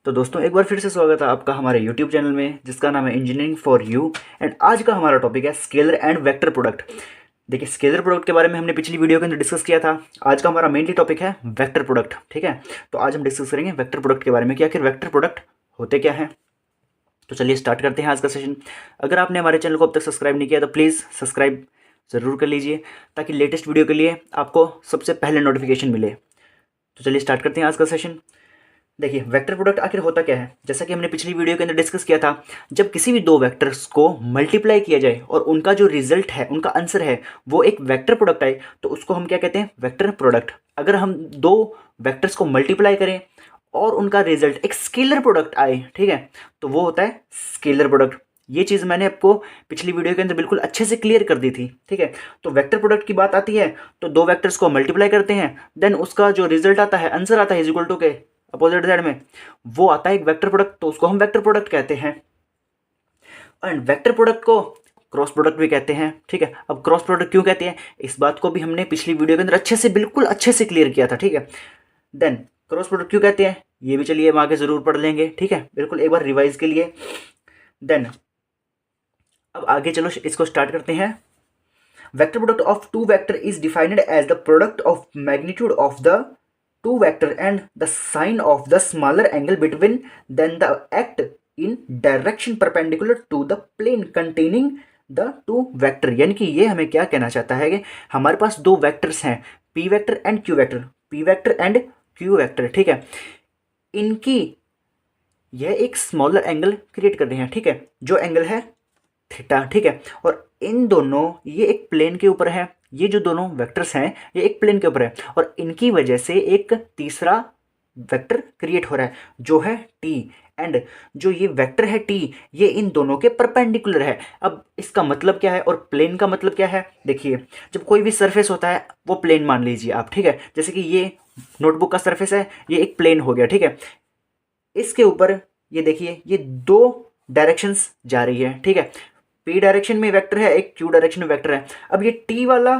तो दोस्तों एक बार फिर से स्वागत है आपका हमारे YouTube चैनल में जिसका नाम है इंजीनियरिंग फॉर यू। एंड आज का हमारा टॉपिक है स्केलर एंड वेक्टर प्रोडक्ट। देखिए, स्केलर प्रोडक्ट के बारे में हमने पिछली वीडियो के अंदर डिस्कस किया था। आज का हमारा मेनली टॉपिक है वेक्टर प्रोडक्ट। ठीक है, तो आज हम डिस्कस करेंगे वेक्टर प्रोडक्ट के बारे में कि आखिर वेक्टर प्रोडक्ट होते क्या हैं। तो चलिए स्टार्ट करते हैं आज का सेशन। अगर आपने हमारे चैनल को अब तक सब्सक्राइब नहीं किया तो प्लीज़ सब्सक्राइब ज़रूर कर लीजिए ताकि लेटेस्ट वीडियो के लिए आपको सबसे पहले नोटिफिकेशन मिले। तो चलिए स्टार्ट करते हैं आज का सेशन। देखिए, वेक्टर प्रोडक्ट आखिर होता क्या है। जैसा कि हमने पिछली वीडियो के अंदर डिस्कस किया था, जब किसी भी दो वेक्टर्स को मल्टीप्लाई किया जाए और उनका जो रिजल्ट है, उनका आंसर है, वो एक वेक्टर प्रोडक्ट आए तो उसको हम क्या कहते हैं, वेक्टर प्रोडक्ट। अगर हम दो वेक्टर्स को मल्टीप्लाई करें और उनका रिजल्ट एक स्केलर प्रोडक्ट आए, ठीक है, तो वो होता है स्केलर प्रोडक्ट। ये चीज़ मैंने आपको पिछली वीडियो के अंदर बिल्कुल अच्छे से क्लियर कर दी थी। ठीक है, तो वेक्टर प्रोडक्ट की बात आती है तो दो वेक्टर्स को मल्टीप्लाई करते हैं, देन उसका जो रिजल्ट आता है, आंसर आता है इज इक्वल टू के अपोजिट साइड में, वो आता है एक वेक्टर प्रोडक्ट, तो उसको हम वेक्टर प्रोडक्ट कहते हैं। एंड वेक्टर प्रोडक्ट को क्रॉस प्रोडक्ट भी कहते हैं। ठीक है, अब क्रॉस प्रोडक्ट क्यों कहते हैं, इस बात को भी हमने पिछली वीडियो के अंदर अच्छे से बिल्कुल अच्छे से क्लियर किया था। ठीक है, देन क्रॉस प्रोडक्ट क्यों कहते हैं ये भी चलिए हम आगे जरूर पढ़ लेंगे। ठीक है, बिल्कुल एक बार रिवाइज के लिए। देन अब आगे चलो इसको स्टार्ट करते हैं। Vector product of two vector is defined as the product of magnitude of the two vector and the sign of the smaller angle between then the act in direction perpendicular to the plane containing the two vector। यानी कि ये हमें क्या कहना चाहता है कि हमारे पास दो वेक्टर्स हैं, p vector and q vector, p vector and q vector. ठीक है, इनकी यह एक स्मॉलर एंगल क्रिएट कर रहे हैं। ठीक है, जो एंगल है थीटा। ठीक है, और इन दोनों ये एक प्लेन के ऊपर है, ये जो दोनों वेक्टर्स हैं ये एक प्लेन के ऊपर है और इनकी वजह से एक तीसरा वेक्टर क्रिएट हो रहा है जो है टी। एंड जो ये वेक्टर है टी, ये इन दोनों के परपेंडिकुलर है। अब इसका मतलब क्या है और प्लेन का मतलब क्या है, देखिए, जब कोई भी सरफेस होता है वो प्लेन मान लीजिए आप। ठीक है, जैसे कि ये नोटबुक का सरफेस है, ये एक प्लेन हो गया। ठीक है, इसके ऊपर ये देखिए ये दो डायरेक्शंस जा रही है। ठीक है, पी डायरेक्शन में वेक्टर है, एक क्यू डायरेक्शन में वेक्टर है। अब ये टी वाला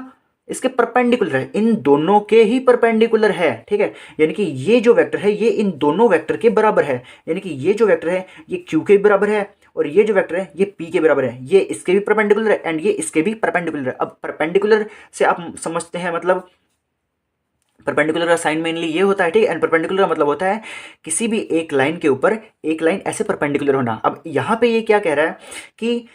इसके परपेंडिकुलर है, इन दोनों के ही परपेंडिकुलर है। ठीक है, यानी कि ये जो वेक्टर है ये इन दोनों वेक्टर के बराबर है, यानी कि ये जो वेक्टर है ये क्यू के भी बराबर है और ये जो वेक्टर है ये पी के बराबर है, ये इसके भी परपेंडिकुलर है एंड ये इसके भी परपेंडिकुलर है। अब परपेंडिकुलर से आप समझते हैं, मतलब परपेंडिकुलर का साइन मेनली ये होता है। ठीक है, एंड परपेंडिकुलर का मतलब होता है किसी भी एक लाइन के ऊपर एक लाइन ऐसे परपेंडिकुलर होना। अब यहाँ पे ये क्या कह रहा है कि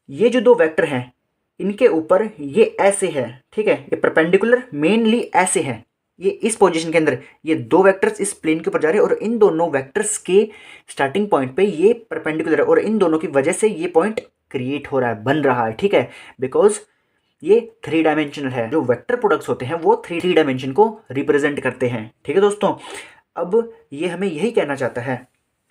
ये जो दो वेक्टर हैं इनके ऊपर ये ऐसे है। ठीक है, ये परपेंडिकुलर मेनली ऐसे है, ये इस पोजीशन के अंदर ये दो वेक्टर्स इस प्लेन के ऊपर जा रहे हैं और इन दोनों वेक्टर्स के स्टार्टिंग पॉइंट पे ये परपेंडिकुलर है और इन दोनों की वजह से ये पॉइंट क्रिएट हो रहा है, बन रहा है। ठीक है, बिकॉज ये थ्री डायमेंशनल है। जो वेक्टर प्रोडक्ट्स होते हैं वो थ्री डायमेंशन को रिप्रेजेंट करते हैं। ठीक है दोस्तों, अब ये हमें यही कहना चाहता है,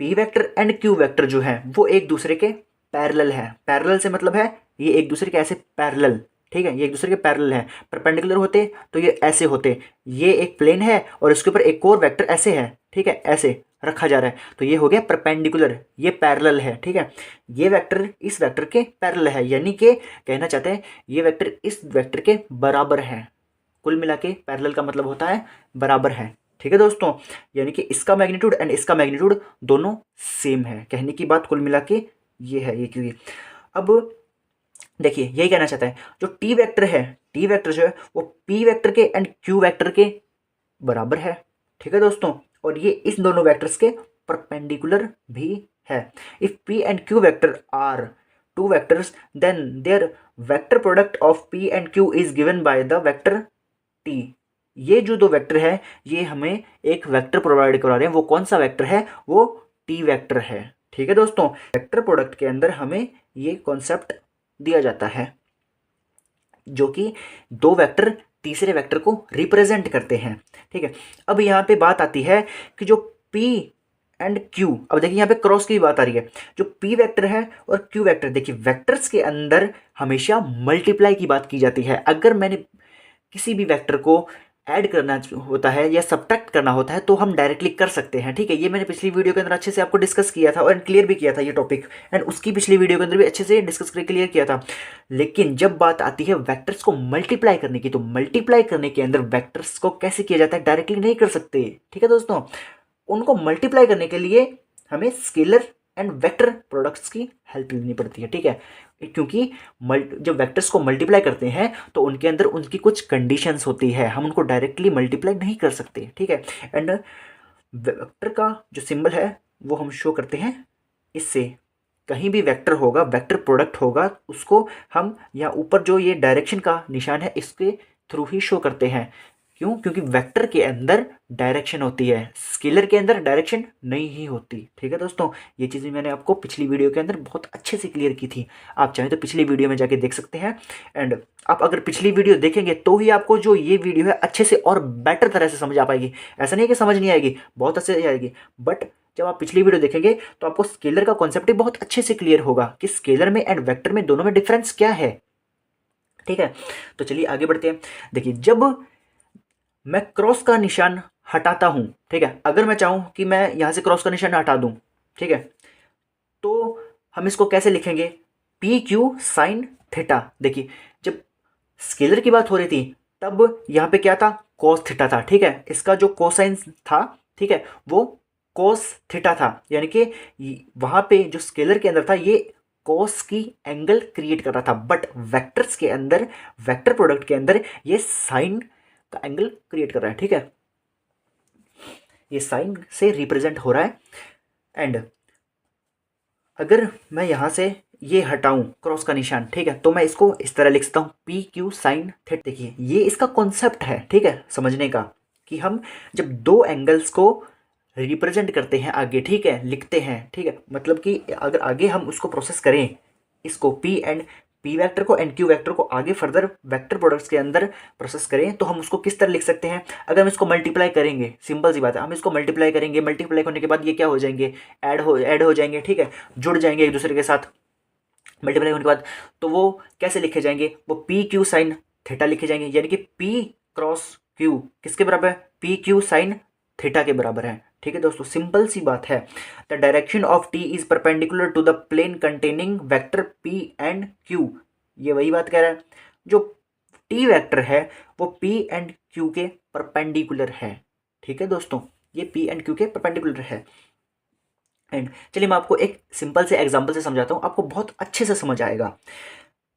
P vector and Q vector जो है वो एक दूसरे के पैरेलल है। पैरेलल से मतलब है ये एक दूसरे के ऐसे पैरेलल। ठीक है, ये एक दूसरे के पैरेलल है। परपेंडिकुलर होते तो ये ऐसे होते, ये एक प्लेन है और इसके ऊपर एक और वेक्टर ऐसे है। ठीक है, ऐसे रखा जा रहा है तो ये हो गया परपेंडिकुलर, ये पैरेलल है। ठीक है, ये वेक्टर इस वेक्टर के पैरेलल है, यानी कि कहना चाहते हैं ये वेक्टर इस वेक्टर के बराबर है। कुल मिला के पैरेलल का मतलब होता है बराबर है। ठीक है दोस्तों, यानी कि इसका मैग्नीट्यूड एंड इसका मैग्नीट्यूड दोनों सेम है। कहने की बात कुल मिला के ये है, ये क्यों। अब देखिए यही कहना चाहता है, जो टी वेक्टर है, टी वेक्टर जो है वो पी वेक्टर के एंड क्यू वेक्टर के बराबर है। ठीक है दोस्तों, और ये इस दोनों वेक्टर्स के परपेंडिकुलर भी है। If P and Q vector are two vectors then their vector product of P and Q is given by the vector T. ये जो दो वेक्टर है ये हमें एक वेक्टर प्रोवाइड करा रहे हैं, वो कौन सा वेक्टर है, वो टी वेक्टर है। ठीक है दोस्तों, वेक्टर प्रोडक्ट के अंदर हमें ये कॉन्सेप्ट दिया जाता है जो कि दो वेक्टर तीसरे वेक्टर को रिप्रेजेंट करते हैं। ठीक है, अब यहाँ पे बात आती है कि जो P एंड Q, अब देखिए यहाँ पे क्रॉस की बात आ रही है। जो P वेक्टर है और Q वेक्टर, देखिए वेक्टर्स के अंदर हमेशा मल्टीप्लाई की बात की जाती है। अगर मैंने किसी भी वेक्टर को ऐड करना होता है या सब्ट्रैक्ट करना होता है तो हम डायरेक्टली कर सकते हैं। ठीक है, ये मैंने पिछली वीडियो के अंदर अच्छे से आपको डिस्कस किया था और क्लियर भी किया था ये टॉपिक, एंड उसकी पिछली वीडियो के अंदर भी अच्छे से डिस्कस करके क्लियर किया था। लेकिन जब बात आती है वेक्टर्स को मल्टीप्लाई करने की, तो मल्टीप्लाई करने के अंदर वेक्टर्स को कैसे किया जाता है, डायरेक्टली नहीं कर सकते। ठीक है दोस्तों, उनको मल्टीप्लाई करने के लिए हमें स्केलर एंड वेक्टर प्रोडक्ट्स की हेल्प लेनी पड़ती है, ठीक है। क्योंकि जब वेक्टर्स को मल्टीप्लाई करते हैं तो उनके अंदर उनकी कुछ कंडीशंस होती है, हम उनको डायरेक्टली मल्टीप्लाई नहीं कर सकते, ठीक है। एंड वेक्टर का जो सिंबल है वो हम शो करते हैं इससे। कहीं भी वेक्टर होगा, वेक्टर प्रोडक्ट होगा, उसको हम यहाँ ऊपर जो ये डायरेक्शन का निशान है इसके थ्रू ही शो करते हैं। क्यों? क्योंकि वेक्टर के अंदर डायरेक्शन होती है, स्केलर के अंदर डायरेक्शन नहीं ही होती, ठीक है दोस्तों। ये चीज़ें मैंने आपको पिछली वीडियो के अंदर बहुत अच्छे से क्लियर की थी, आप चाहें तो पिछली वीडियो में जाके देख सकते हैं। एंड आप अगर पिछली वीडियो देखेंगे तो ही आपको जो ये वीडियो है अच्छे से और बेटर तरह से समझ आ पाएगी। ऐसा नहीं है कि समझ नहीं आएगी, बहुत अच्छे से आएगी, बट जब आप पिछली वीडियो देखेंगे तो आपको स्केलर का कॉन्सेप्ट ही बहुत अच्छे से क्लियर होगा कि स्केलर में एंड वेक्टर में दोनों में डिफरेंस क्या है, ठीक है। तो चलिए आगे बढ़ते हैं। देखिए, जब मैं क्रॉस का निशान हटाता हूं, ठीक है, अगर मैं चाहूं कि मैं यहां से क्रॉस का निशान हटा दूं, ठीक है, तो हम इसको कैसे लिखेंगे? P Q sine theta. देखिए, जब स्केलर की बात हो रही थी तब यहाँ पे क्या था? कॉस थीटा था, ठीक है। इसका जो कोसाइन था, ठीक है, वो कॉस थीटा था, यानी कि वहां पे जो स्केलर के अंदर था ये कॉस की एंगल क्रिएट कर रहा था, बट वेक्टर्स के अंदर, वेक्टर प्रोडक्ट के अंदर ये साइन का एंगल क्रिएट कर रहा है, ठीक है। ये साइन से रिप्रेजेंट हो रहा है। एंड अगर मैं यहां से ये हटाऊं क्रॉस का निशान, ठीक है, तो मैं इसको इस तरह लिख सकता हूं पी क्यू साइन थीटा। देखिए, ये इसका कॉन्सेप्ट है, ठीक है, समझने का, कि हम जब दो एंगल्स को रिप्रेजेंट करते हैं आगे, ठीक है, लिखते हैं, ठीक है, मतलब कि अगर आगे हम उसको प्रोसेस करें, इसको पी वेक्टर को एंड क्यू वेक्टर को आगे फर्दर वेक्टर प्रोडक्ट्स के अंदर प्रोसेस करें, तो हम उसको किस तरह लिख सकते हैं? अगर हम इसको मल्टीप्लाई करेंगे, सिंपल सी बात है, हम इसको मल्टीप्लाई करेंगे, मल्टीप्लाई होने के बाद ये क्या हो जाएंगे? ऐड हो जाएंगे, ठीक है, जुड़ जाएंगे एक दूसरे के साथ मल्टीप्लाई होने के बाद। तो वो कैसे लिखे जाएंगे? वो पी क्यू साइन थीटा लिखे जाएंगे, यानी कि पी क्रॉस क्यू किसके बराबर है? पी क्यू साइन थीटा के बराबर है, ठीक है दोस्तों, सिंपल सी बात है। The direction of T is perpendicular to the plane containing vector P and Q. ये वही बात कह रहा है, जो टी वेक्टर है वो पी एंड क्यू के परपेंडिकुलर है, ठीक है दोस्तों, ये पी एंड क्यू के परपेंडिकुलर है। एंड चलिए मैं आपको एक सिंपल से एग्जांपल से समझाता हूँ, आपको बहुत अच्छे से समझ आएगा।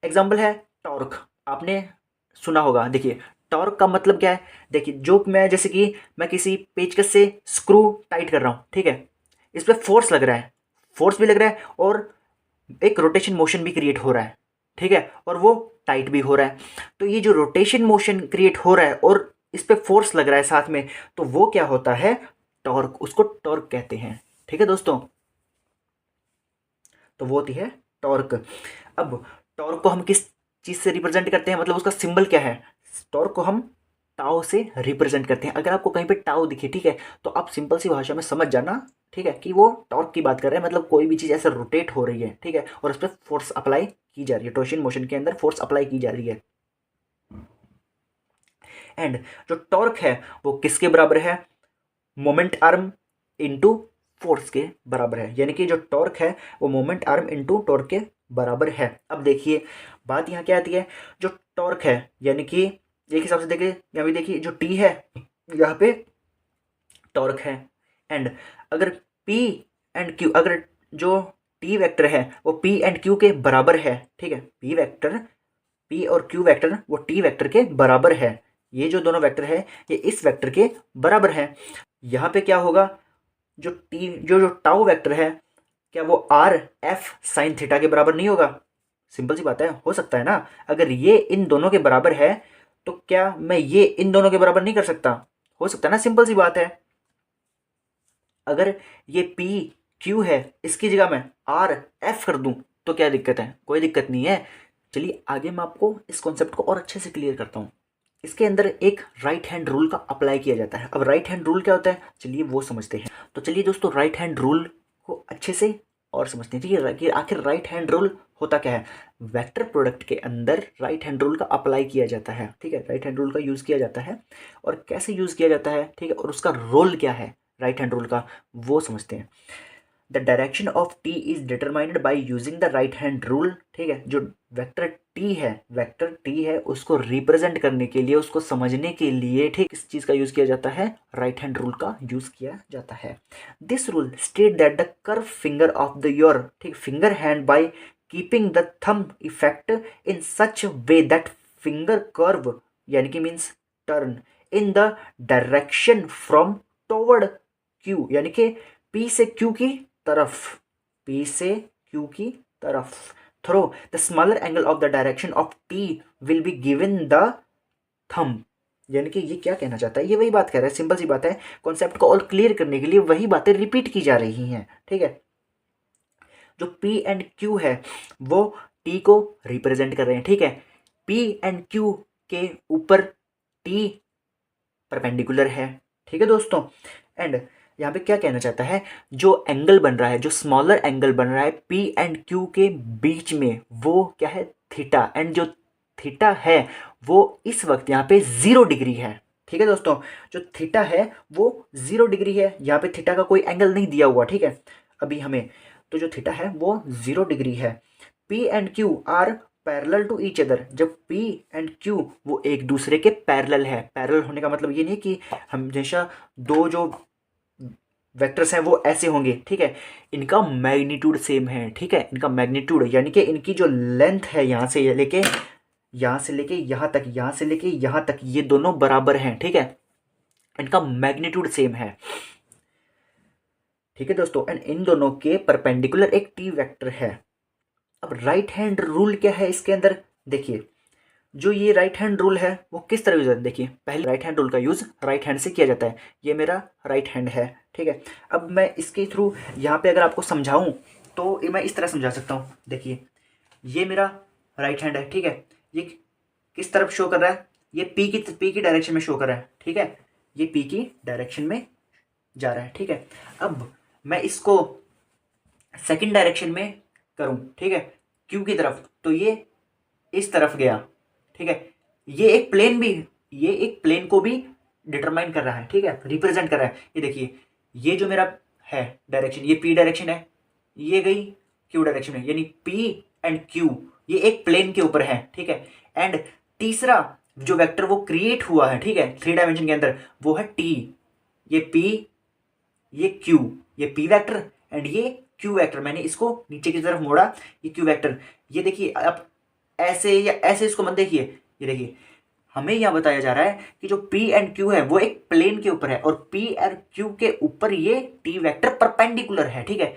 एग्जांपल है टॉर्क, आपने सुना होगा। देखिए, टॉर्क का मतलब क्या है? देखिए, जो मैं जैसे कि मैं किसी पेचकस से स्क्रू टाइट कर रहा हूँ, ठीक है, इस पर फोर्स लग रहा है, फोर्स भी लग रहा है और एक रोटेशन मोशन भी क्रिएट हो रहा है, ठीक है, और वो टाइट भी हो रहा है। तो ये जो रोटेशन मोशन क्रिएट हो रहा है और इस पर फोर्स लग रहा है साथ में, तो वो क्या होता है? टॉर्क, उसको टॉर्क कहते हैं, ठीक है दोस्तों। तो वो होती है टॉर्क। अब टॉर्क को हम किस चीज़ से रिप्रेजेंट करते हैं, मतलब उसका सिंबल क्या है? टॉर्क को हम टाउ से रिप्रेजेंट करते हैं। अगर आपको कहीं पे टाउ दिखे, ठीक है, तो आप सिंपल सी भाषा में समझ जाना, ठीक है, कि वो टॉर्क की बात कर रहे हैं, मतलब कोई भी चीज़ ऐसे रोटेट हो रही है, ठीक है, और उस पर फोर्स अप्लाई की जा रही है, रोटेशन मोशन के अंदर फोर्स अप्लाई की जा रही है। एंड जो टॉर्क है वो किसके बराबर है? मोमेंट आर्म इंटू फोर्स के बराबर है, यानी कि जो टॉर्क है वो मोमेंट आर्म इंटू टॉर्क के बराबर है। अब देखिए, बात यहाँ क्या आती है? जो टॉर्क है, यानी कि एक हिसाब से देखिए, यहाँ भी देखिए, जो टी है यहाँ पे टॉर्क है। एंड अगर पी एंड क्यू, अगर जो टी वेक्टर है वो पी एंड क्यू के बराबर है, ठीक है, पी वेक्टर, पी और क्यू वेक्टर वो टी वेक्टर के बराबर है, ये जो दोनों वेक्टर है ये इस वेक्टर के बराबर है। यहाँ पे क्या होगा? जो टी जो टाउ वेक्टर है, क्या वो आर एफ साइन थीटा के बराबर नहीं होगा? सिंपल सी बात है, हो सकता है ना। अगर ये इन दोनों के बराबर है तो क्या मैं ये इन दोनों के बराबर नहीं कर सकता? हो सकता है ना, सिंपल सी बात है। अगर ये पी क्यू है, इसकी जगह मैं आर एफ कर दूं तो क्या दिक्कत है? कोई दिक्कत नहीं है। चलिए आगे मैं आपको इस कॉन्सेप्ट को और अच्छे से क्लियर करता हूँ। इसके अंदर एक राइट हैंड रूल का अप्लाई किया जाता है। अब राइट हैंड रूल क्या होता है, चलिए वो समझते हैं। तो चलिए दोस्तों, राइट हैंड रूल को अच्छे से और समझते हैं, ठीक है, कि आखिर राइट हैंड रूल होता क्या है। वेक्टर प्रोडक्ट के अंदर राइट हैंड रूल का अप्लाई किया जाता है, ठीक है, राइट हैंड रूल का यूज़ किया जाता है, और कैसे यूज़ किया जाता है, ठीक है, और उसका रोल क्या है राइट हैंड रूल का, वो समझते हैं। The direction of T is determined by using the right hand rule. ठीक है, जो वेक्टर टी है उसको रिप्रेजेंट करने के लिए, उसको समझने के लिए, ठीक, किस चीज़ का यूज़ किया जाता है? राइट हैंड रूल का यूज़ किया जाता है। This rule state that the curve finger of the your, ठीक, finger hand by keeping the thumb effect in such way that finger curve यानी कि means turn in the direction from toward Q, यानी कि P से Q की तरफ, P से Q की तरफ, through the smaller angle of the direction of T will be given the thumb. यानी कि ये क्या कहना चाहता है? ये वही बात कह रहा है, सिंपल सी बात है। कॉन्सेप्ट को और क्लियर करने के लिए वही बातें रिपीट की जा रही हैं। ठीक है, जो पी एंड क्यू है वो टी को रिप्रेजेंट कर रहे हैं। ठीक है, पी एंड क्यू के ऊपर टी परपेंडिकुलर है। ठीक है दोस्तों, एंड यहाँ पे क्या कहना चाहता है? जो एंगल बन रहा है, जो स्मॉलर एंगल बन रहा है पी एंड क्यू के बीच में, वो क्या है? थीटा। एंड जो थीटा है वो इस वक्त यहाँ पे 0 डिग्री है। ठीक है दोस्तों, जो थीटा है वो 0 डिग्री है। यहाँ पे थीटा का कोई एंगल नहीं दिया हुआ। ठीक है, अभी हमें, तो जो थीटा है वो 0 डिग्री है। P and Q are parallel to each other. जब P एंड Q वो एक दूसरे के पैरेलल है। पैरेलल होने का मतलब ये नहीं कि हमेशा दो जो वेक्टर्स हैं वो ऐसे होंगे। ठीक है, इनका मैग्नीट्यूड सेम है। ठीक है, इनका मैग्नीट्यूड यानी कि इनकी जो लेंथ है यहाँ से लेके यहाँ तक, यहाँ से लेके यहाँ तक, ये दोनों बराबर हैं। ठीक है, इनका मैग्नीट्यूड सेम है। ठीक है दोस्तों, एंड इन दोनों के परपेंडिकुलर एक टी वेक्टर है। अब राइट हैंड रूल क्या है इसके अंदर? देखिए, जो ये राइट हैंड रूल है वो किस तरह यूज है? देखिए, पहले राइट हैंड रूल का यूज राइट हैंड से किया जाता है। ये मेरा राइट हैंड है। ठीक है, अब मैं इसके थ्रू यहाँ पे अगर आपको समझाऊं तो मैं इस तरह समझा सकता हूँ। देखिए, ये मेरा राइट हैंड है। ठीक है, ये किस तरफ शो कर रहा है? ये पी की डायरेक्शन में शो कर रहा है। ठीक है, ये पी की डायरेक्शन में जा रहा है। ठीक है, अब मैं इसको सेकेंड डायरेक्शन में करूं, ठीक है, क्यू की तरफ, तो ये इस तरफ गया। ठीक है, ये एक प्लेन को भी डिटरमाइन कर रहा है। ठीक है, रिप्रेजेंट कर रहा है। ये देखिए, ये जो मेरा है डायरेक्शन, ये पी डायरेक्शन है, ये गई क्यू डायरेक्शन में, यानी पी एंड क्यू ये एक प्लेन के ऊपर है। ठीक है, एंड तीसरा जो वेक्टर वो क्रिएट हुआ है, ठीक है, 3 डायमेंशन के अंदर, वो है टी। ये पी, ये क्यू, ये पी वेक्टर एंड ये क्यू वेक्टर। मैंने इसको नीचे की तरफ मोड़ा, ये क्यू वेक्टर। ये देखिए, अब ऐसे या ऐसे इसको मत देखिए, ये देखिए, हमें यह बताया जा रहा है कि जो P एंड Q है वो एक प्लेन के ऊपर है और P और Q के ऊपर ये T वेक्टर परपेंडिकुलर है। ठीक है,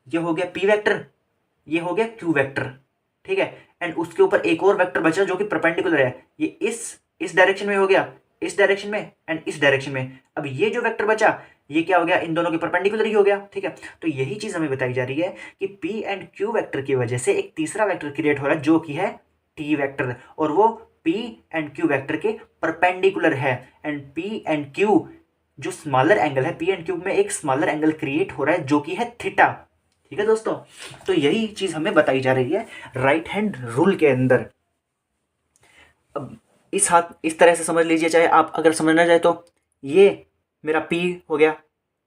ये हो गया P वेक्टर, ये हो गया Q वेक्टर। ठीक है, एंड उसके ऊपर एक और वेक्टर बचा जो कि परपेंडिकुलर है। ये इस डायरेक्शन में हो गया, इस डायरेक्शन में एंड इस डायरेक्शन में। अब ये जो वेक्टर बचा ये क्या हो गया? इन दोनों के परपेंडिकुलर ही हो गया। ठीक है, तो यही चीज हमें बताई जा रही है कि P एंड Q वेक्टर की वजह से एक तीसरा वेक्टर क्रिएट हो रहा है जो कि है T वेक्टर, और वो P एंड Q वेक्टर के परपेंडिकुलर है। एंड P एंड Q जो स्मॉलर एंगल है, P एंड Q में एक स्मॉलर एंगल क्रिएट हो रहा है जो कि है थीटा। ठीक है दोस्तों, तो यही चीज हमें बताई जा रही है राइट हैंड रूल के अंदर। अब इस तरह से समझ लीजिए, चाहे आप अगर समझना चाहे तो ये मेरा P हो गया,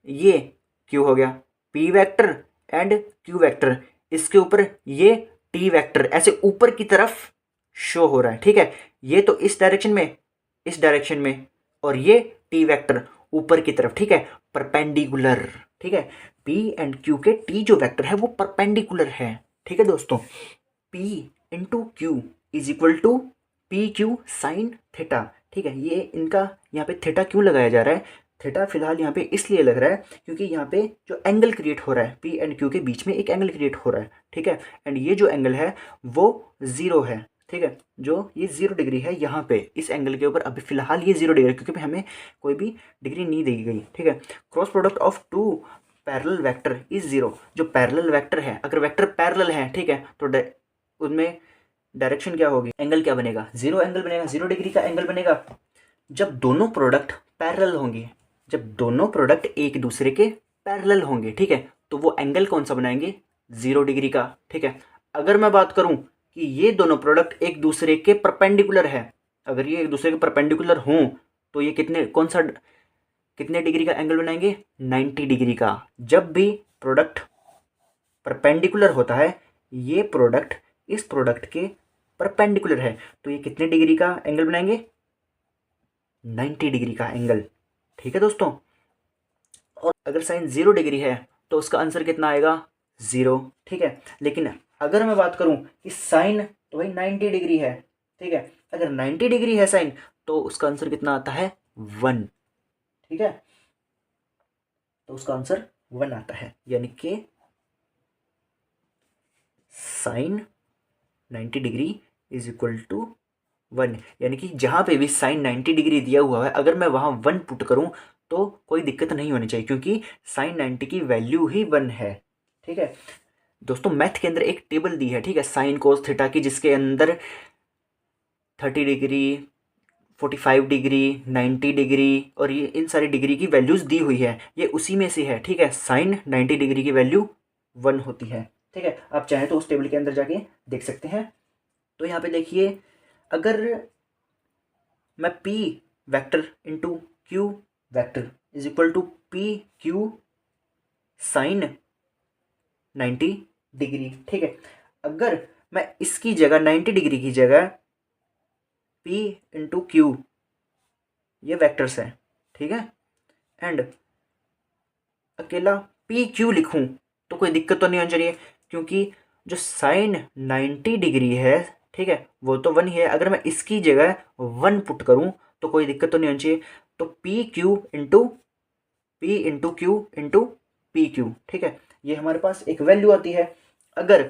ये Q हो गया, P vector and Q vector, इसके ऊपर ये T वेक्टर ऐसे ऊपर की तरफ शो हो रहा है। ठीक है, ये तो इस डायरेक्शन में और ये T वेक्टर ऊपर की तरफ। ठीक है, परपेंडिकुलर। ठीक है, P एंड Q के T जो वेक्टर है वो परपेंडिकुलर है। ठीक है दोस्तों, P into Q is equal to P Q sine theta. ठीक है, ये इनका यहाँ पे थीटा क्यों लगाया जा रहा है? थीटा फिलहाल यहाँ पे इसलिए लग रहा है क्योंकि यहाँ पे जो एंगल क्रिएट हो रहा है पी एंड क्यू के बीच में एक एंगल क्रिएट हो रहा है। ठीक है, एंड ये जो एंगल है वो 0 है। ठीक है, जो ये 0 डिग्री है यहाँ पे इस एंगल के ऊपर, अभी फिलहाल ये 0 डिग्री क्योंकि हमें कोई भी डिग्री नहीं दी गई। ठीक है, cross product of 2 parallel vector is 0। जो पैरेलल वेक्टर है, अगर वेक्टर पैरेलल है, ठीक है, तो उनमें डायरेक्शन क्या होगी? एंगल क्या बनेगा? 0 एंगल बनेगा, 0 डिग्री का एंगल बनेगा। जब दोनों प्रोडक्ट पैरेलल होंगे, जब दोनों प्रोडक्ट एक दूसरे के पैरेलल होंगे, ठीक है, तो वो एंगल कौन सा बनाएंगे? 0 डिग्री का। ठीक है, अगर मैं बात करूं कि ये दोनों प्रोडक्ट एक दूसरे के परपेंडिकुलर है, अगर ये एक दूसरे के परपेंडिकुलर हों तो ये कितने डिग्री का एंगल बनाएंगे? 90 डिग्री का। जब भी प्रोडक्ट परपेंडिकुलर होता है, ये प्रोडक्ट इस प्रोडक्ट के परपेंडिकुलर है, तो ये कितने डिग्री का एंगल बनाएंगे? 90 डिग्री का एंगल। ठीक है दोस्तों। और अगर साइन 0 डिग्री है तो उसका आंसर कितना आएगा? 0। ठीक है। लेकिन अगर मैं बात करूं कि साइन तो भाई 90 डिग्री है, ठीक है, अगर 90 डिग्री है साइन तो उसका आंसर कितना आता है? 1। ठीक है, तो उसका आंसर 1 आता है, यानी कि sine 90 degree is equal to 1। यानी कि जहाँ पे भी साइन 90 डिग्री दिया हुआ है, अगर मैं वहाँ 1 पुट करूँ तो कोई दिक्कत नहीं होनी चाहिए, क्योंकि साइन 90 की वैल्यू ही 1 है। ठीक है दोस्तों, मैथ के अंदर एक टेबल दी है, ठीक है, साइन कोस थीटा की, जिसके अंदर 30 डिग्री, 45 डिग्री, 90 डिग्री और ये इन सारी डिग्री की वैल्यूज़ दी हुई है, ये उसी में से है। ठीक है, साइन 90 डिग्री की वैल्यू 1 होती है। ठीक है, आप चाहें तो उस टेबल के अंदर जाके देख सकते हैं। तो यहाँ पे देखिए, अगर मैं P vector into Q vector is equal to P Q sine 90 degree, ठीक है, अगर मैं इसकी जगह 90 डिग्री की जगह P इंटू क्यू, ये वेक्टर्स हैं, ठीक है, एंड अकेला पी क्यू लिखूं तो कोई दिक्कत तो नहीं होनी चाहिए, क्योंकि जो साइन 90 डिग्री है, ठीक है, वो तो 1 ही है। अगर मैं इसकी जगह 1 पुट करूं तो कोई दिक्कत तो नहीं होनी चाहिए। तो P Q into P into Q into P Q, ठीक है, ये हमारे पास एक वैल्यू आती है। अगर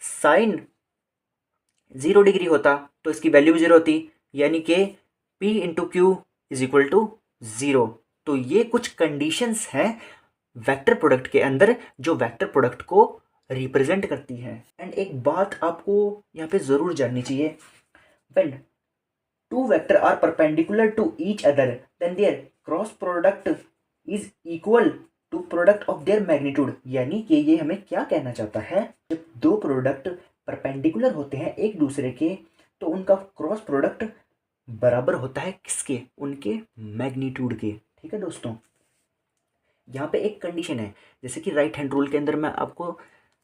साइन 0 डिग्री होता तो इसकी वैल्यू भी 0 होती, यानी कि P into Q is equal to 0। तो ये कुछ कंडीशंस हैं वेक्टर प्रोडक्ट के अंदर जो वेक्टर प्रोडक्ट को रिप्रेजेंट करती है। एंड एक बात आपको यहाँ पे ज़रूर जाननी चाहिए, when two vector are perpendicular to each other then their cross product is equal to product of their magnitude. यानी कि ये हमें क्या कहना चाहता है, जब दो प्रोडक्ट परपेंडिकुलर होते हैं एक दूसरे के तो उनका क्रॉस प्रोडक्ट बराबर होता है किसके? उनके मैग्नीट्यूड के। ठीक है दोस्तों, यहाँ पे एक कंडीशन है, जैसे कि राइट हैंड रूल के अंदर मैं आपको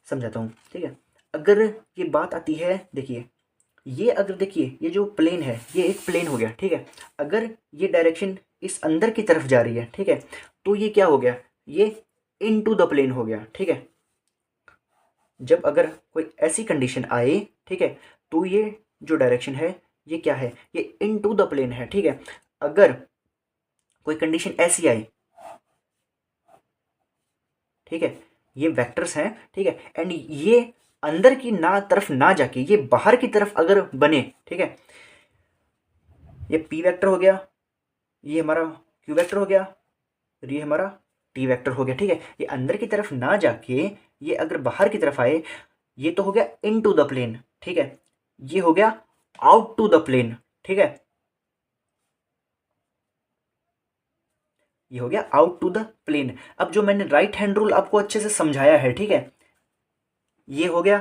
समझाता हूँ। ठीक है, अगर ये बात आती है, देखिए ये अगर देखिए ये जो प्लेन है ये एक प्लेन हो गया, ठीक है, अगर ये डायरेक्शन इस अंदर की तरफ जा रही है, ठीक है, तो ये क्या हो गया, ये इनटू द प्लेन हो गया। ठीक है, जब अगर कोई ऐसी कंडीशन आए, ठीक है, तो ये जो डायरेक्शन है ये क्या है, ये इनटू द प्लेन है। ठीक है, अगर कोई कंडीशन ऐसी आए, ठीक है, ये वेक्टर्स हैं, ठीक है, एंड ये अंदर की ना तरफ ना जाके ये बाहर की तरफ अगर बने, ठीक है, ये पी वेक्टर हो गया, ये हमारा क्यू वेक्टर हो गया और ये हमारा टी वेक्टर हो गया। ठीक है, ये अंदर की तरफ ना जाके ये अगर बाहर की तरफ आए, ये तो हो गया इन टू द प्लेन, ठीक है, ये हो गया आउट टू द प्लेन। ठीक है, ये हो गया आउट टू द प्लेन। अब जो मैंने राइट हैंड रूल आपको अच्छे से समझाया है, ठीक है, ये हो गया,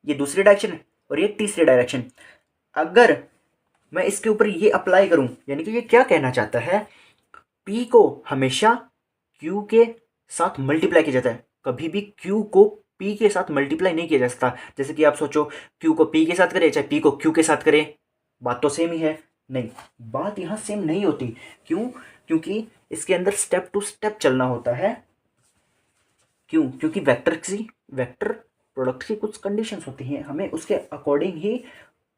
ये दूसरी डायरेक्शन और ये तीसरी डायरेक्शन। अगर मैं इसके ऊपर ये अप्लाई करूं, यानी कि ये क्या कहना चाहता है, P को हमेशा Q के साथ मल्टीप्लाई किया जाता है, कभी भी Q को P के साथ मल्टीप्लाई नहीं किया जा सकता। जैसे कि आप सोचो Q को P के साथ करे चाहे P को Q के साथ करे, बात तो सेम ही है। नहीं, बात यहाँ सेम नहीं होती। क्यों? क्योंकि इसके अंदर स्टेप टू स्टेप चलना होता है। क्यों? क्योंकि वेक्टर प्रोडक्ट की कुछ कंडीशंस होती हैं, हमें उसके अकॉर्डिंग ही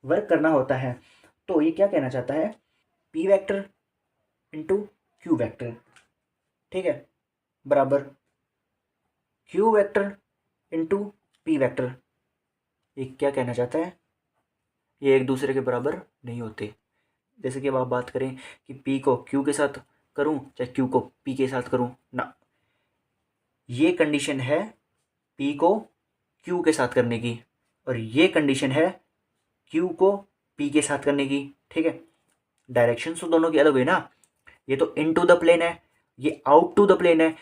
वर्क करना होता है। तो ये क्या कहना चाहता है, P vector into Q vector, ठीक है, बराबर Q vector into P vector. ये क्या कहना चाहता है, ये एक दूसरे के बराबर नहीं होते। जैसे कि अब आप बात करें कि P को Q के साथ करूं चाहे Q को P के साथ करूं ना, ये कंडीशन है P को Q के साथ करने की और ये कंडीशन है Q को P के साथ करने की। ठीक है, डायरेक्शन तो दोनों की अलग हुई ना, ये तो इन टू द प्लेन है, ये आउट टू द प्लेन है।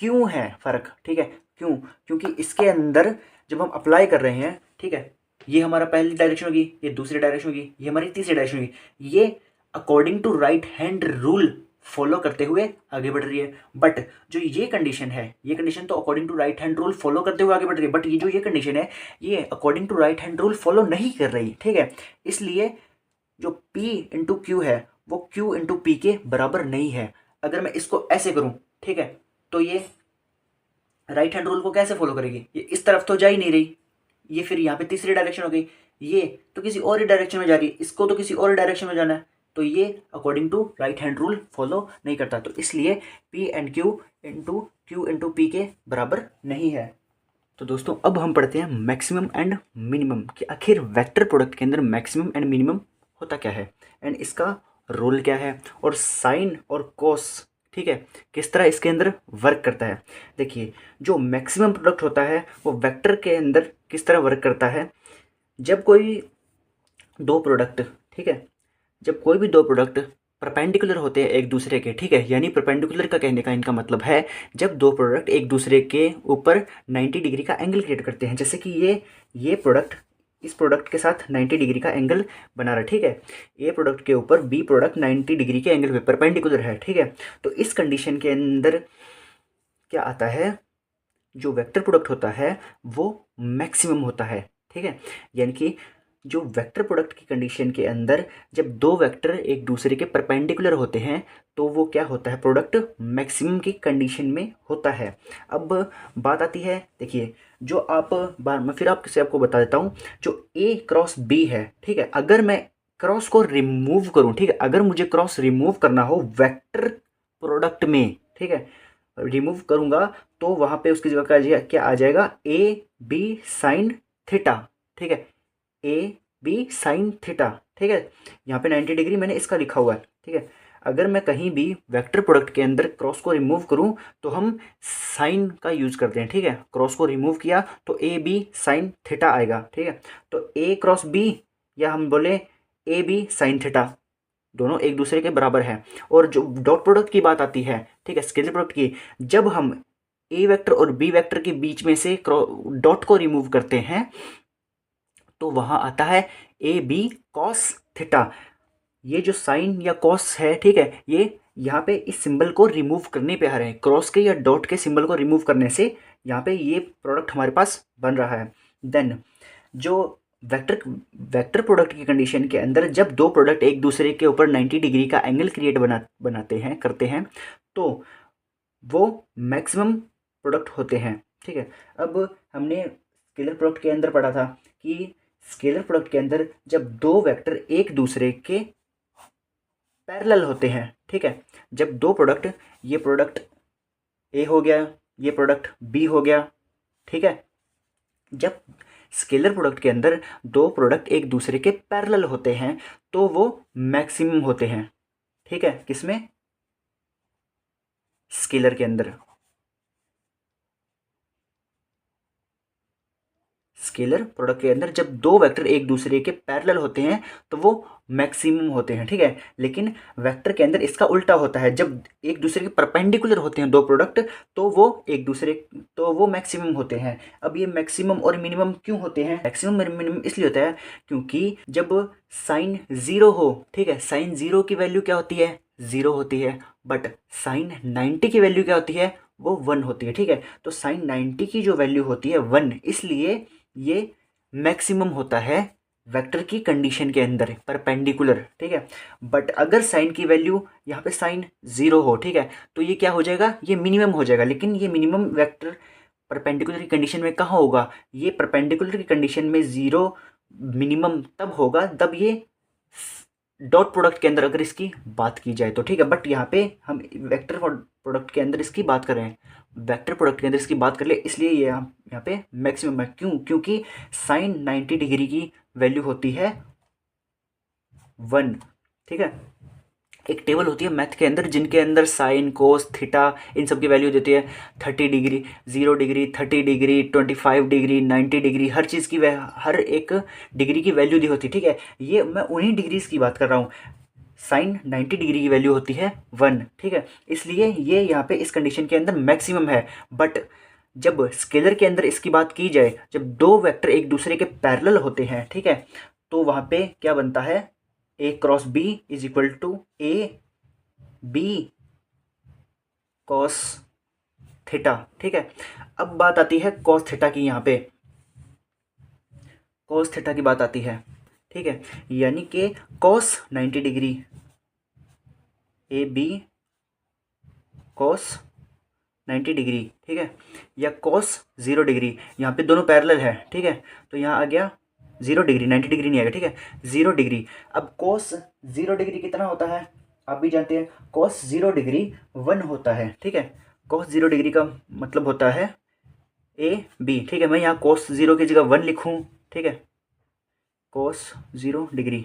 क्यों है फ़र्क? ठीक है, क्यों? क्योंकि इसके अंदर जब हम अप्लाई कर रहे हैं, ठीक है, ये हमारा पहली डायरेक्शन होगी, ये दूसरी डायरेक्शन होगी, ये हमारी तीसरी डायरेक्शन होगी। ये according to right hand rule follow करते हुए आगे बढ़ रही है। बट जो ये कंडीशन है, ये कंडीशन तो according to right hand rule follow करते हुए आगे बढ़ रही है, बट ये जो ये कंडीशन है ये according to right hand rule follow नहीं कर रही, ठीक है। इसलिए जो P इंटू क्यू है वो Q इंटू पी के बराबर नहीं है। अगर मैं इसको ऐसे करूं, ठीक है, तो ये राइट हैंड रूल को कैसे फॉलो करेगी, ये इस तरफ तो जा ही नहीं रही, ये फिर यहाँ पे तीसरी डायरेक्शन हो गई, ये तो किसी और ही डायरेक्शन में जा रही है, इसको तो किसी और डायरेक्शन में जाना है, तो ये according to right hand rule follow नहीं करता। तो इसलिए P and Q into P के बराबर नहीं है। तो दोस्तों अब हम पढ़ते हैं मैक्सिमम एंड मिनिमम कि आखिर वेक्टर प्रोडक्ट के अंदर मैक्सिमम एंड मिनिमम होता क्या है एंड इसका रोल क्या है और साइन और कॉस, ठीक है, किस तरह इसके अंदर वर्क करता है। देखिए जो मैक्सिमम प्रोडक्ट होता है वो वेक्टर के अंदर किस तरह वर्क करता है। जब कोई दो प्रोडक्ट, ठीक है, जब कोई भी दो प्रोडक्ट परपेंडिकुलर होते हैं एक दूसरे के, ठीक है, यानी परपेंडिकुलर का कहने का इनका मतलब है जब दो प्रोडक्ट एक दूसरे के ऊपर 90 डिग्री का एंगल क्रिएट करते हैं। जैसे कि ये प्रोडक्ट इस प्रोडक्ट के साथ 90 डिग्री का एंगल बना रहा है, ठीक है, ए प्रोडक्ट के ऊपर बी प्रोडक्ट 90 डिग्री के एंगल पे परपेंडिकुलर है, ठीक है। तो इस कंडीशन के अंदर क्या आता है, जो वेक्टर प्रोडक्ट होता है वो मैक्सिमम होता है, ठीक है। यानी कि जो वेक्टर प्रोडक्ट की कंडीशन के अंदर जब दो वेक्टर एक दूसरे के परपेंडिकुलर होते हैं तो वो क्या होता है, प्रोडक्ट मैक्सिमम की कंडीशन में होता है। अब बात आती है, देखिए जो आप बार मैं फिर आपको बता देता हूँ, जो ए क्रॉस बी है, ठीक है, अगर मैं क्रॉस को रिमूव करूँ, ठीक है, अगर मुझे क्रॉस रिमूव करना हो वेक्टर प्रोडक्ट में, ठीक है, रिमूव करूँगा तो वहाँ पे उसकी जगह क्या आ जाएगा, ए बी साइन थीटा, ठीक है, ए बी साइन थीटा, ठीक है। यहाँ पे 90 डिग्री मैंने इसका लिखा हुआ है, ठीक है। अगर मैं कहीं भी वेक्टर प्रोडक्ट के अंदर क्रॉस को रिमूव करूँ तो हम साइन का यूज़ करते हैं, ठीक है। क्रॉस को रिमूव किया तो ए बी साइन थीटा आएगा, ठीक है। तो ए क्रॉस बी या हम बोले ए बी साइन थीटा दोनों एक दूसरे के बराबर हैं। और जो डॉट प्रोडक्ट की बात आती है, ठीक है, स्केलर प्रोडक्ट की, जब हम ए वेक्टर और बी वेक्टर के बीच में से डॉट को रिमूव करते हैं तो वहाँ आता है ए बी कॉस थीटा। ये जो साइन या कॉस है, ठीक है, ये यहाँ पे इस सिंबल को रिमूव करने पे आ रहे हैं, क्रॉस के या डॉट के सिंबल को रिमूव करने से यहाँ पे ये प्रोडक्ट हमारे पास बन रहा है। देन जो वेक्टर प्रोडक्ट की कंडीशन के अंदर जब दो प्रोडक्ट एक दूसरे के ऊपर 90 डिग्री का एंगल क्रिएट बनाते हैं करते हैं तो वो मैक्सिमम प्रोडक्ट होते हैं, ठीक है। अब हमने स्केलर प्रोडक्ट के अंदर पढ़ा था कि स्केलर प्रोडक्ट के अंदर जब दो वेक्टर एक दूसरे के पैरेलल होते हैं, ठीक है, जब दो प्रोडक्ट, ये प्रोडक्ट ए हो गया, ये प्रोडक्ट बी हो गया, ठीक है, जब स्केलर प्रोडक्ट के अंदर दो प्रोडक्ट एक दूसरे के पैरेलल होते हैं तो वो मैक्सिमम होते हैं, ठीक है, किसमें, स्केलर के अंदर। स्केलर प्रोडक्ट के अंदर जब दो वेक्टर एक दूसरे के पैरेलल होते हैं तो वो मैक्सिमम होते हैं, ठीक है। लेकिन वेक्टर के अंदर इसका उल्टा होता है, जब एक दूसरे के परपेंडिकुलर होते हैं दो प्रोडक्ट तो वो मैक्सिमम होते हैं। अब ये मैक्सिमम और मिनिमम क्यों होते हैं, मैक्सिमम और मिनिमम इसलिए होता है क्योंकि जब साइन जीरो हो, ठीक है, साइन जीरो की वैल्यू क्या होती है, जीरो होती है, बट साइन 90 की वैल्यू क्या होती है, वो 1 होती है, ठीक है। तो साइन 90 की जो वैल्यू होती है 1, इसलिए ये मैक्सिमम होता है वेक्टर की कंडीशन के अंदर परपेंडिकुलर, ठीक है। बट अगर साइन की वैल्यू यहाँ पे साइन 0 हो, ठीक है, तो ये क्या हो जाएगा, ये मिनिमम हो जाएगा। लेकिन ये मिनिमम वेक्टर परपेंडिकुलर की कंडीशन में कहाँ होगा, ये परपेंडिकुलर की कंडीशन में 0 मिनिमम तब होगा जब ये डॉट प्रोडक्ट के अंदर अगर इसकी बात की जाए तो, ठीक है। बट यहाँ पे हम वेक्टर प्रोडक्ट के अंदर इसकी बात कर रहे हैं, वेक्टर प्रोडक्ट के अंदर इसकी बात कर ले, इसलिए ये यहाँ पे मैक्सिमम है। क्योंकि साइन 90 डिग्री की वैल्यू होती है 1, ठीक है। एक टेबल होती है मैथ के अंदर जिनके अंदर साइन कोस थीटा इन सब की वैल्यू देती है 30 degree, 0 degree, 30 degree, 25 degree, 90 degree, हर चीज़ की हर एक डिग्री की वैल्यू दी होती है, ठीक है। ये मैं उन्हीं डिग्रीज की बात कर रहा हूँ। साइन 90 डिग्री की वैल्यू होती है 1, ठीक है, इसलिए ये यहाँ पे इस कंडीशन के अंदर मैक्सिमम है। बट जब स्केलर के अंदर इसकी बात की जाए, जब दो वेक्टर एक दूसरे के पैरेलल होते हैं, ठीक है, तो वहाँ पे क्या बनता है, A cross B is equal to A B cos theta, ठीक है। अब बात आती है कॉस थीटा की, यहाँ पे कॉस थीटा की बात आती है, ठीक है। यानी कि cos 90 degree A B cos 90 degree, ठीक है, या कॉस 0 डिग्री, यहाँ पे दोनों पैरेलल है, ठीक है। तो यहाँ आ गया 0 डिग्री, 90 डिग्री नहीं आएगा, ठीक है, 0 डिग्री। अब कॉस 0 डिग्री कितना होता है आप भी जानते हैं, कॉस 0 डिग्री 1 होता है, ठीक है। कॉस 0 डिग्री का मतलब होता है ए बी, ठीक है। मैं यहाँ कॉस 0 की जगह 1 लिखूँ, ठीक है, कॉस 0 डिग्री,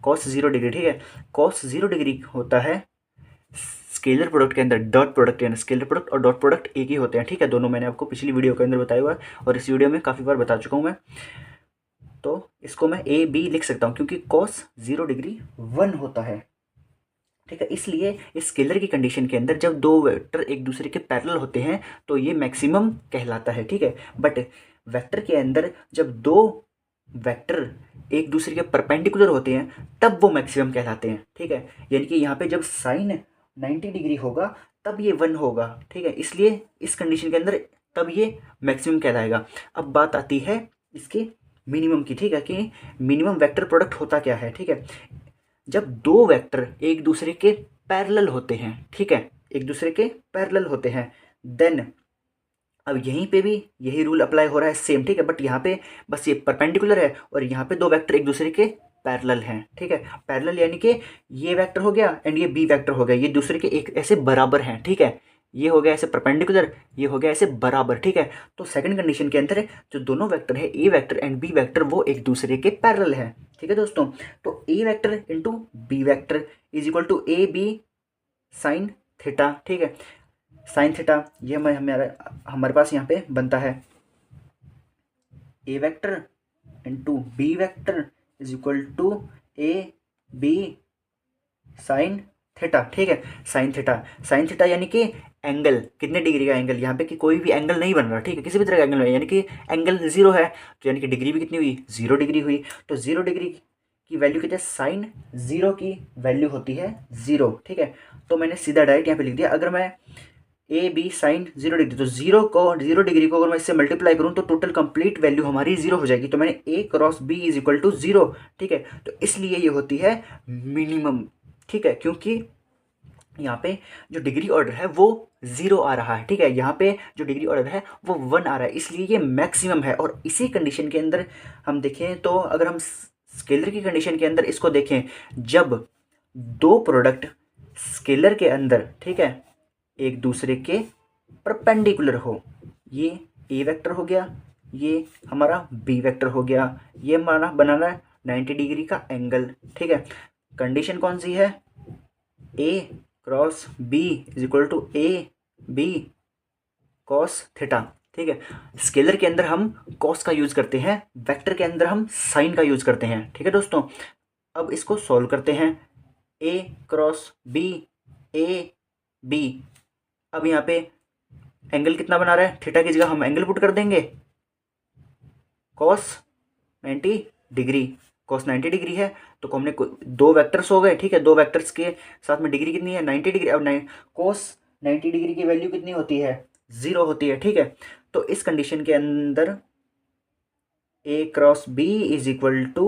कॉस 0 डिग्री, ठीक है। कॉस 0 डिग्री होता है स्केलर प्रोडक्ट के अंदर, डॉट प्रोडक्ट के अंदर। स्केलर प्रोडक्ट और डॉट प्रोडक्ट एक ही होते हैं, ठीक है। दोनों मैंने आपको पिछली वीडियो के अंदर बताया हुआ है और इस वीडियो में काफ़ी बार बता चुका हूँ मैं। तो इसको मैं ए बी लिख सकता हूँ क्योंकि कॉस 0 डिग्री 1 होता है, ठीक है। इसलिए इस स्केलर की कंडीशन के अंदर जब दो वेक्टर एक दूसरे के पैरेलल होते हैं तो ये मैक्सिमम कहलाता है, ठीक है। बट वेक्टर के अंदर जब दो वेक्टर एक दूसरे के परपेंडिकुलर होते हैं तब वो मैक्सिमम कहलाते हैं, ठीक है। यानी कि यहाँ पे जब साइन 90 डिग्री होगा तब ये 1 होगा, ठीक है। इसलिए इस कंडीशन के अंदर तब ये मैक्सिमम कहलाएगा। अब बात आती है इसके मिनिमम की, ठीक है, कि मिनिमम वेक्टर प्रोडक्ट होता क्या है, ठीक है। जब दो वेक्टर एक दूसरे के पैरेलल होते हैं, ठीक है, एक दूसरे के पैरेलल होते हैं, देन अब यहीं पे भी यही रूल अप्लाई हो रहा है सेम, ठीक है। बट यहाँ पे बस ये परपेंडिकुलर है और यहाँ पे दो वेक्टर एक दूसरे के पैरेलल हैं, ठीक है। पैरेलल यानी कि ये वेक्टर हो गया एंड ये बी वेक्टर हो गया, ये दूसरे के एक ऐसे बराबर हैं, ठीक है। ये हो गया ऐसे परपेंडिकुलर, ये हो गया ऐसे बराबर, ठीक है। तो सेकंड कंडीशन के अंदर जो दोनों वेक्टर है A vector and B vector वो एक दूसरे के पैरेलल है, ठीक है दोस्तों। तो A vector into B vector is equal to A B sine theta, ठीक है। साइन थीटा ये हमारे पास यहाँ पे बनता है A vector into B vector is equal to A B sine theta, ठीक है। साइन थीटा, साइन थीटा यानी कि एंगल, कितने डिग्री का एंगल, यहाँ पे कि कोई भी एंगल नहीं बन रहा, ठीक है, किसी भी तरह का एंगल नहीं, यानी कि एंगल 0 है, तो यानी कि डिग्री भी कितनी हुई, 0 डिग्री हुई। तो 0 डिग्री की वैल्यू कितनी है, साइन 0 की वैल्यू होती है 0, ठीक है। तो मैंने सीधा डायरेक्ट यहाँ पे लिख दिया, अगर मैं ए बी साइन 0 डिग्री, तो 0 डिग्री को अगर मैं इससे मल्टीप्लाई करूँ तो टोटल कंप्लीट वैल्यू हमारी 0 हो जाएगी। तो मैंने A cross B is equal to 0, ठीक है। तो इसलिए ये होती है मिनिमम, ठीक है, क्योंकि यहाँ पे जो डिग्री ऑर्डर है वो 0 आ रहा है, ठीक है। यहाँ पे जो डिग्री ऑर्डर है वो 1 आ रहा है, इसलिए ये मैक्सिमम है। और इसी कंडीशन के अंदर हम देखें तो अगर हम स्केलर की कंडीशन के अंदर इसको देखें, जब दो प्रोडक्ट स्केलर के अंदर, ठीक है, एक दूसरे के परपेंडिकुलर हो, ये ए वेक्टर हो गया, ये हमारा बी वेक्टर हो गया, ये हमारा बनाना है 90 डिग्री का एंगल, ठीक है। कंडीशन कौन सी है, A cross B is equal to A B cos theta, ठीक है। स्केलर के अंदर हम कॉस का यूज करते हैं, वेक्टर के अंदर हम साइन का यूज करते हैं, ठीक है दोस्तों। अब इसको सॉल्व करते हैं, ए क्रॉस बी ए बी, अब यहाँ पे एंगल कितना बना रहा है, थीटा की जगह हम एंगल पुट कर देंगे, कॉस 90 डिग्री, कॉस 90 डिग्री है तो हमने दो वेक्टर्स हो गए, ठीक है। दो वेक्टर्स के साथ में डिग्री कितनी है, 90 डिग्री। अब कॉस 90 डिग्री की वैल्यू कितनी होती है, 0 होती है, ठीक है। तो इस कंडीशन के अंदर A cross B is equal to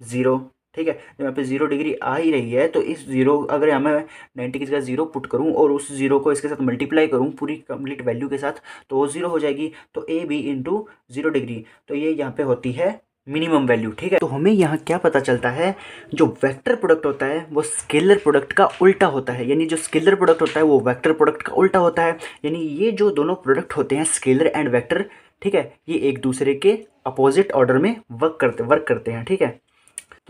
0, ठीक है। जब यहाँ पे 0 डिग्री आ ही रही है तो इस 0 अगर यहाँ मैं 90 की जगह 0 पुट करूँ और उस 0 को इसके साथ मल्टीप्लाई करूँ पूरी कंप्लीट वैल्यू के साथ तो वो 0 हो जाएगी। तो ए बी इंटू 0 डिग्री, तो ये यहाँ पे होती है मिनिमम वैल्यू, ठीक है। तो हमें यहाँ क्या पता चलता है, जो वेक्टर प्रोडक्ट होता है वो स्केलर प्रोडक्ट का उल्टा होता है, यानी जो स्केलर प्रोडक्ट होता है वो वेक्टर प्रोडक्ट का उल्टा होता है। यानी ये जो दोनों प्रोडक्ट होते हैं स्केलर एंड वेक्टर, ठीक है, ये एक दूसरे के अपोजिट ऑर्डर में वर्क करते हैं, ठीक है।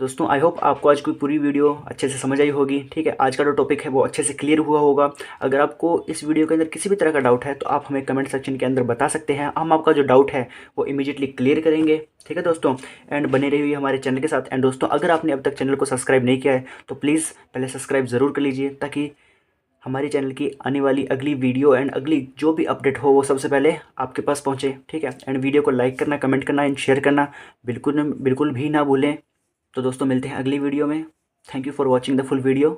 दोस्तों आई होप आपको आज की पूरी वीडियो अच्छे से समझ आई होगी, ठीक है। आज का जो टॉपिक है वो अच्छे से क्लियर हुआ होगा। अगर आपको इस वीडियो के अंदर किसी भी तरह का डाउट है तो आप हमें कमेंट सेक्शन के अंदर बता सकते हैं, हम आपका जो डाउट है वो इमीडिएटली क्लियर करेंगे, ठीक है दोस्तों। एंड बने रहिए हमारे चैनल के साथ। एंड दोस्तों अगर आपने अब तक चैनल को सब्सक्राइब नहीं किया है तो प्लीज़ पहले सब्सक्राइब ज़रूर कर लीजिए, ताकि हमारे चैनल की आने वाली अगली वीडियो एंड अगली जो भी अपडेट हो वो सबसे पहले आपके पास पहुँचे, ठीक है। एंड वीडियो को लाइक करना, कमेंट करना एंड शेयर करना बिल्कुल भी ना भूलें। तो दोस्तों मिलते हैं अगली वीडियो में। Thank you for watching the full video.